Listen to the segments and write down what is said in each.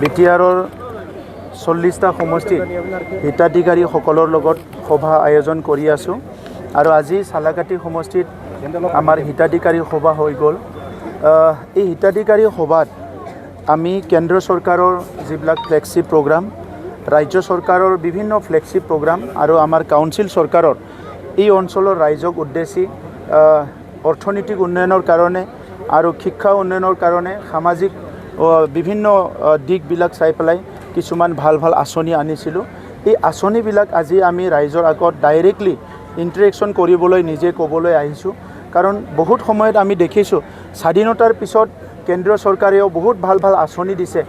বিটিআৰৰ 40টা সমষ্টিত হিতাধিকাৰীসকলৰ লগত সভা আয়োজন কৰি আছোঁ আৰু আজি চালাকাটি সমষ্টিত আমাৰ হিতাধিকাৰী সভা হৈ গ'ল। এই হিতাধিকাৰী সভাত আমি কেন্দ্ৰ চৰকাৰৰ যিবিলাক ফ্লেগশ্বিপ প্ৰগ্ৰাম, ৰাজ্য চৰকাৰৰ বিভিন্ন ফ্লেগশ্বিপ প্ৰগ্ৰাম আৰু আমাৰ কাউন্সিল চৰকাৰৰ এই অঞ্চলৰ ৰাইজক উদ্দেশ্যি অৰ্থনৈতিক উন্নয়নৰ কাৰণে আৰু শিক্ষা উন্নয়নৰ কাৰণে সামাজিক বিভিন্ন দিশবিলাক চাই পেলাই কিছুমান ভাল ভাল আঁচনি আনিছিলোঁ। এই আঁচনিবিলাক আজি আমি ৰাইজৰ আগত ডাইৰেক্টলি ইণ্টাৰেকশ্যন কৰিবলৈ নিজে ক'বলৈ আহিছোঁ। কাৰণ বহুত সময়ত আমি দেখিছোঁ স্বাধীনতাৰ পিছত কেন্দ্ৰীয় চৰকাৰেও বহুত ভাল ভাল আঁচনি দিছে,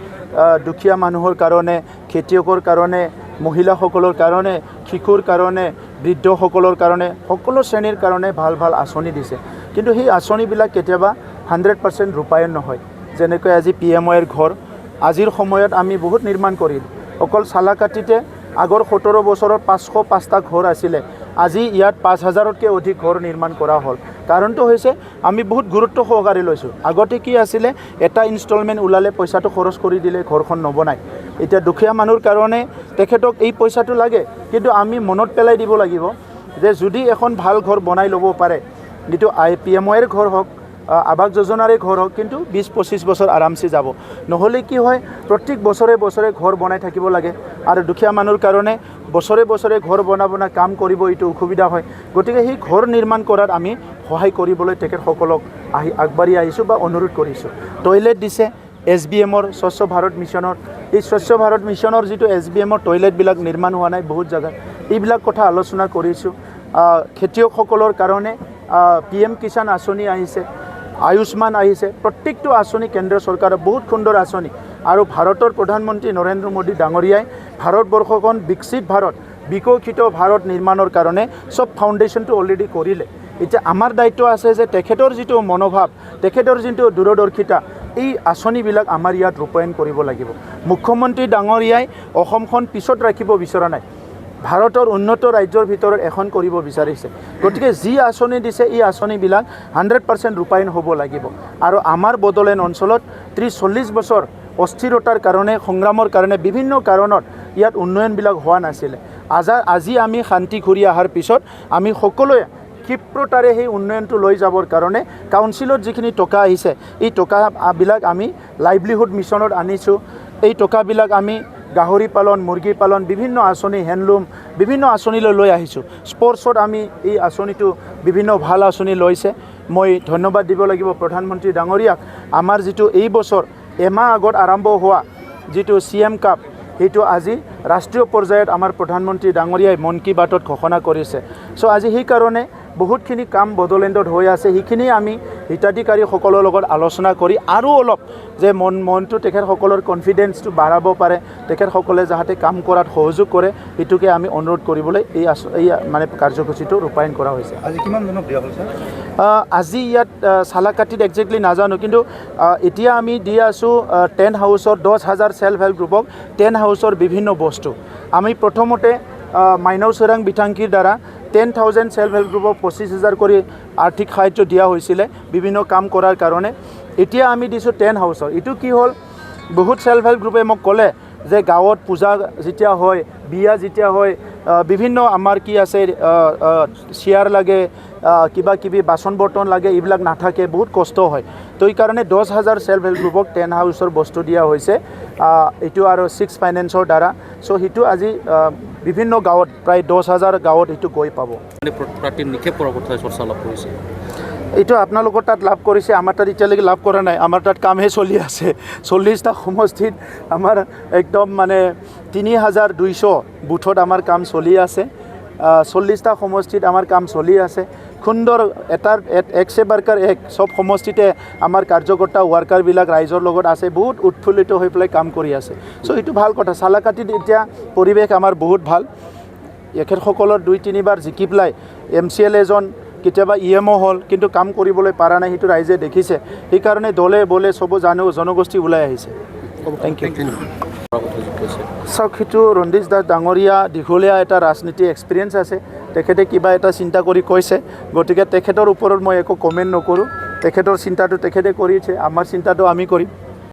দুখীয়া মানুহৰ কাৰণে, খেতিয়কৰ কাৰণে, মহিলাসকলৰ কাৰণে, শিশুৰ কাৰণে, বৃদ্ধসকলৰ কাৰণে, সকলো শ্ৰেণীৰ কাৰণে ভাল ভাল আঁচনি দিছে। কিন্তু সেই আঁচনিবিলাক কেতিয়াবা 100% ৰূপায়ণ নহয়। যেনেকৈ আজি PMYৰ ঘৰ আজিৰ সময়ত আমি বহুত নিৰ্মাণ কৰিলোঁ। অকল চালাকাটিতে আগৰ 17 বছৰত 505টা ঘৰ আছিলে, আজি ইয়াত 5000তকৈ অধিক ঘৰ নিৰ্মাণ কৰা হ'ল। কাৰণটো হৈছে আমি বহুত গুৰুত্ব সহকাৰে লৈছোঁ। আগতে কি আছিলে, এটা ইনষ্টলমেণ্ট ওলালে পইচাটো খৰচ কৰি দিলে ঘৰখন নবনায়। এতিয়া দুখীয়া মানুহৰ কাৰণে তেখেতক এই পইচাটো লাগে, কিন্তু আমি মনত পেলাই দিব লাগিব যে যদি এখন ভাল ঘৰ বনাই ল'ব পাৰে, যিটো PMYৰ ঘৰ হওক, আৱাস যোজনাৰে ঘৰ হওক, কিন্তু 20-25 বছৰ আৰামছে যাব। নহ'লে কি হয়, প্ৰত্যেক বছৰে বছৰে ঘৰ বনাই থাকিব লাগে আৰু দুখীয়া মানুহৰ কাৰণে বছৰে বছৰে ঘৰ বনাব কাম কৰিব, এইটো অসুবিধা হয়। গতিকে সেই ঘৰ নিৰ্মাণ কৰাত আমি সহায় কৰিবলৈ তেখেতসকলক আগবাঢ়ি আহিছোঁ বা অনুৰোধ কৰিছোঁ। টয়লেট দিছে SBMৰ স্বচ্ছ ভাৰত মিছনৰ। এই স্বচ্ছ ভাৰত মিছনৰ যিটো SBMৰ টয়লেটবিলাক নিৰ্মাণ হোৱা নাই বহুত জেগাত, এইবিলাক কথা আলোচনা কৰিছোঁ। খেতিয়কসকলৰ কাৰণে PM কিষাণ আঁচনি আহিছে, আয়ুষ্মান আহিছে। প্ৰত্যেকটো আঁচনি কেন্দ্ৰীয় চৰকাৰৰ বহুত সুন্দৰ আঁচনি। আৰু ভাৰতৰ প্ৰধানমন্ত্ৰী নৰেন্দ্ৰ মোদী ডাঙৰীয়াই ভাৰতবৰ্ষখন বিকশিত ভাৰত, বিকশিত ভাৰত নিৰ্মাণৰ কাৰণে চব ফাউণ্ডেশ্যনটো অলৰেডি কৰিলে। এতিয়া আমাৰ দায়িত্ব আছে যে তেখেতৰ যিটো মনোভাৱ, তেখেতৰ যিটো দূৰদৰ্শিতা, এই আঁচনিবিলাক আমাৰ ইয়াত ৰূপায়ণ কৰিব লাগিব। মুখ্যমন্ত্ৰী ডাঙৰীয়াই অসমখন পিছত ৰাখিব বিচৰা নাই, ভাৰতৰ উন্নত ৰাজ্যৰ ভিতৰত এখন কৰিব বিচাৰিছে। গতিকে যি আঁচনি দিছে এই আঁচনিবিলাক 100% ৰূপায়ণ হ'ব লাগিব। আৰু আমাৰ বড়োলেণ্ড অঞ্চলত 30-40 বছৰ অস্থিৰতাৰ কাৰণে, সংগ্ৰামৰ কাৰণে, বিভিন্ন কাৰণত ইয়াত উন্নয়নবিলাক হোৱা নাছিলে। আজি আমি শান্তি ঘূৰি অহাৰ পিছত আমি সকলোৱে ক্ষিপ্ৰতাৰে সেই উন্নয়নটো লৈ যাবৰ কাৰণে কাউন্সিলত যিখিনি টকা আহিছে, এই টকাবিলাক আমি লাইভলিহুড মিছনত আনিছোঁ। এই টকাবিলাক আমি গাহৰি পালন, মুৰ্গী পালন, বিভিন্ন আঁচনি, হেণ্ডলুম, বিভিন্ন আঁচনিলৈ লৈ আহিছোঁ। স্পৰ্টছত আমি এই আঁচনিটো বিভিন্ন ভাল আঁচনি লৈছে। মই ধন্যবাদ দিব লাগিব প্ৰধানমন্ত্ৰী ডাঙৰীয়াক। আমাৰ যিটো এই বছৰ এমাহ আগত আৰম্ভ হোৱা যিটো CM কাপ, সেইটো আজি ৰাষ্ট্ৰীয় পৰ্যায়ত আমাৰ প্ৰধানমন্ত্ৰী ডাঙৰীয়াই মন কী বাতত ঘোষণা কৰিছে। আজি সেইকাৰণে বহুতখিনি কাম বড়োলেণ্ডত হৈ আছে। সেইখিনি আমি হিতাধিকাৰীসকলৰ লগত আলোচনা কৰি আৰু অলপ যে মনটো তেখেতসকলৰ কনফিডেন্সটো বাঢ়াব পাৰে, তেখেতসকলে যাতে কাম কৰাত সহযোগ কৰে, সেইটোকে আমি অনুৰোধ কৰিবলৈ এই মানে কাৰ্যসূচীটো ৰূপায়ণ কৰা হৈছে। আজি কিমান জনক দিয়া হ'ল? আজি ইয়াত চালাকাটিত একজেক্টলি নাজানো, কিন্তু এতিয়া আমি দি আছোঁ 10 হাউচৰ 10,000 ছেল্ফ হেল্প গ্ৰুপক 10 হাউচৰ বিভিন্ন বস্তু। আমি প্ৰথমতে মাইনাও চোৰাং বিথাংকীৰ দ্বাৰা 10,000 ছেল্ফ হেল্প গ্ৰুপক 25,000 কৰি আৰ্থিক সাহায্য দিয়া হৈছিলে বিভিন্ন কাম কৰাৰ কাৰণে। এতিয়া আমি দিছোঁ 10 হাউচৰ। এইটো কি হ'ল, বহুত ছেল্ফ হেল্প গ্ৰুপে মোক ক'লে যে গাঁৱত পূজা যেতিয়া হয়, বিয়া যেতিয়া হয়, বিভিন্ন আমাৰ কি আছে চেয়াৰ লাগে, কিবা কিবি বাচন বৰ্তন লাগে, এইবিলাক নাথাকে, বহুত কষ্ট হয়। তো এইকাৰণে 10,000 ছেল্ফ হেল্প গ্ৰুপক 10 হাউচৰ বস্তু দিয়া হৈছে, এইটো আৰু 6 ফাইনেন্সৰ দ্বাৰা। সেইটো আজি বিভিন্ন গাঁৱত প্ৰায় 10,000 গাঁৱত এইটো গৈ পাব। নিক্ষেপ কৰাৰ কথা চৰ্চা লাভ কৰিছে, এইটো আপোনালোকৰ তাত লাভ কৰিছে, আমাৰ তাত এতিয়ালৈকে লাভ কৰা নাই। আমাৰ তাত কামহে চলি আছে। 40টা সমষ্টিত আমাৰ একদম মানে 3,200 বুথত আমাৰ কাম চলি আছে। 40টা সমষ্টিত আমাৰ কাম চলি আছে। সুন্দৰ এক সে বাৰকাৰ এক, চব সমষ্টিতে আমাৰ কাৰ্যকৰ্তা ৱাৰ্কাৰবিলাক ৰাইজৰ লগত আছে, বহুত উৎফুল্লিত হৈ পেলাই কাম কৰি আছে। এইটো ভাল কথা। চালাকাটিত এতিয়া পৰিৱেশ আমাৰ বহুত ভাল। এখেতসকলৰ 2-3 বাৰ জিকি পেলাই MCL এজন, কেতিয়াবা EMO হ'ল, কিন্তু কাম কৰিবলৈ পৰা নাই, সেইটো ৰাইজে দেখিছে। সেইকাৰণে দলে বলে চব জনগোষ্ঠী ওলাই আহিছে। Thank you. চাওক, সেইটো ৰঞ্জিত দাস ডাঙৰীয়া দীঘলীয়া এটা ৰাজনীতি এক্সপিৰিয়েঞ্চ আছে। তেখেতে কিবা এটা চিন্তা কৰি কৈছে, গতিকে তেখেতৰ ওপৰত মই একো কমেণ্ট নকৰোঁ। তেখেতৰ চিন্তাটো তেখেতে কৰিছে, আমাৰ চিন্তাটো আমি কৰিম।